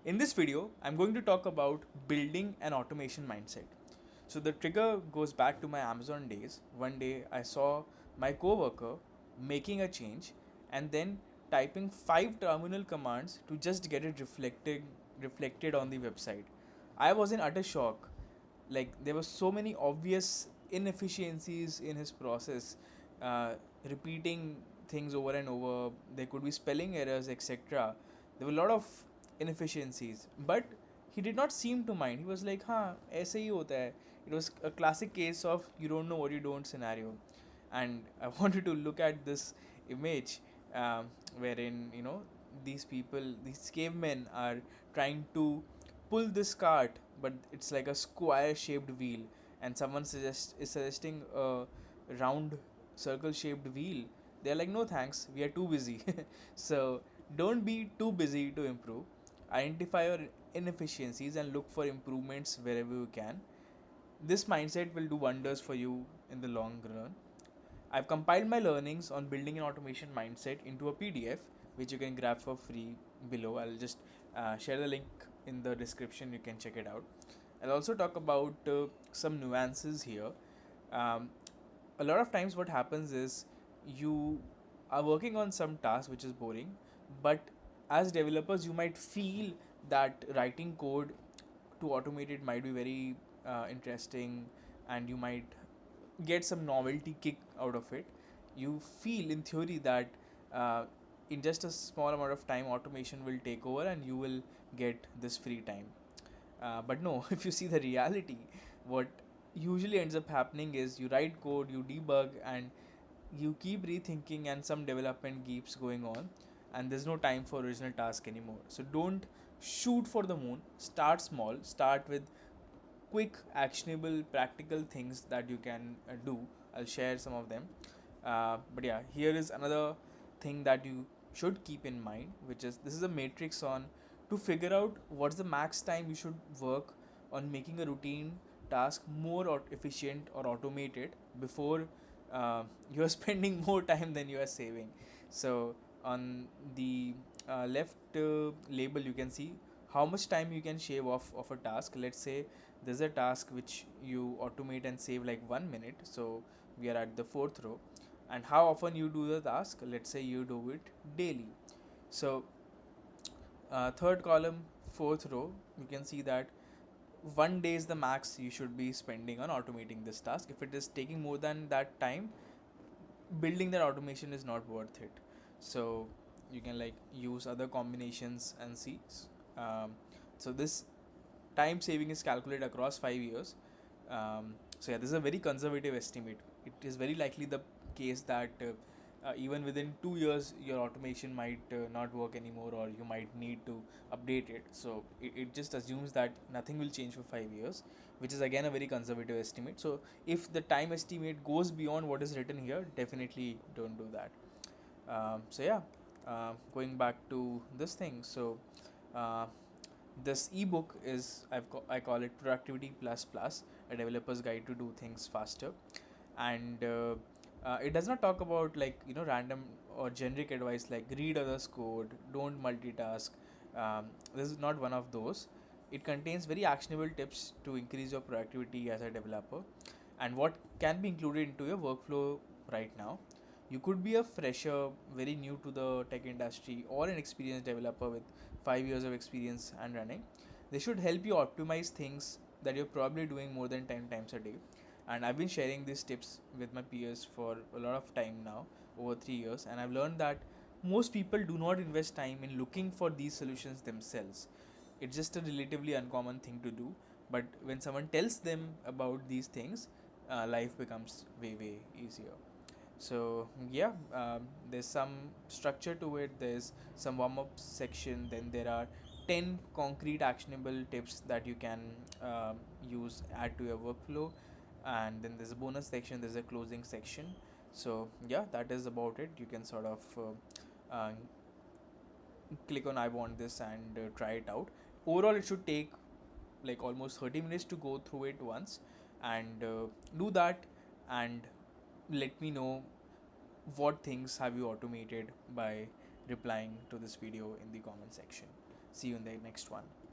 In this video, I'm going to talk about building an automation mindset. So the trigger goes back to my Amazon days. One day I saw my coworker making a change and then typing 5 terminal commands to just get it reflected on the website. I was in utter shock. Like there were so many obvious inefficiencies in his process, repeating things over and over. There could be spelling errors, etc. There were a lot of inefficiencies, but he did not seem to mind. He was like, हाँ ऐसे ही होता है. It was a classic case of you don't know what you don't scenario. And I wanted to look at this image, wherein these people, these cavemen, are trying to pull this cart, but it's like a square shaped wheel, and someone is suggesting a round circle shaped wheel. They're like, no thanks, we are too busy. So don't be too busy to improve. Identify your inefficiencies and look for improvements wherever you can. This mindset will do wonders for you in the long run. I've compiled my learnings on building an automation mindset into a PDF, which you can grab for free below. I'll just share the link in the description. You can check it out. I'll also talk about some nuances here. Um, a lot of times, what happens is you are working on some task which is boring, but as developers, you might feel that writing code to automate it might be very interesting, and you might get some novelty kick out of it. You feel in theory that uh, in just a small amount of time automation will take over and you will get this free time. But no, if you see the reality, what usually ends up happening is you write code, you debug, and you keep rethinking, and some development keeps going on, and there's no time for original task anymore. So don't shoot for the moon. Start small. Start with quick, actionable, practical things that you can do. I'll share some of them. But yeah, here is another thing that you should keep in mind, which is this is a matrix on to figure out what's the max time you should work on making a routine task more efficient or automated before you are spending more time than you are saving. So on the left label, you can see how much time you can shave off of a task. Let's say there's a task which you automate and save like 1 minute. So we are at the fourth row. And how often you do the task? Let's say you do it daily. So third column, fourth row, you can see that 1 day is the max you should be spending on automating this task. If it is taking more than that time, building that automation is not worth it. So you can like use other combinations and see. So this time saving is calculated across 5 years. So yeah, this is a very conservative estimate. It is very likely the case that even within 2 years your automation might not work anymore, or you might need to update it. So it just assumes that nothing will change for 5 years, which is again a very conservative estimate. So if the time estimate goes beyond what is written here, definitely don't do that. So yeah, going back to this thing. So uh, this ebook is I call it Productivity Plus Plus, a developer's guide to do things faster. And it does not talk about like random or generic advice like read others code, don't multitask. This is not one of those. It contains very actionable tips to increase your productivity as a developer, and what can be included into your workflow right now. You could be a fresher, very new to the tech industry, or an experienced developer with 5 years of experience and running. They should help you optimize things that you're probably doing more than 10 times a day. And I've been sharing these tips with my peers for a lot of time now, over 3 years, and I've learned that most people do not invest time in looking for these solutions themselves. It's just a relatively uncommon thing to do, but when someone tells them about these things, life becomes way easier. So yeah, there's some structure to it. There's some warm-up section, then there are 10 concrete actionable tips that you can use, add to your workflow, and then there's a bonus section, there's a closing section. So yeah, that is about it. You can sort of click on I want this and try it out. Overall it should take like almost 30 minutes to go through it once, and do that, and let me know what things have you automated by replying to this video in the comment section. See you in the next one.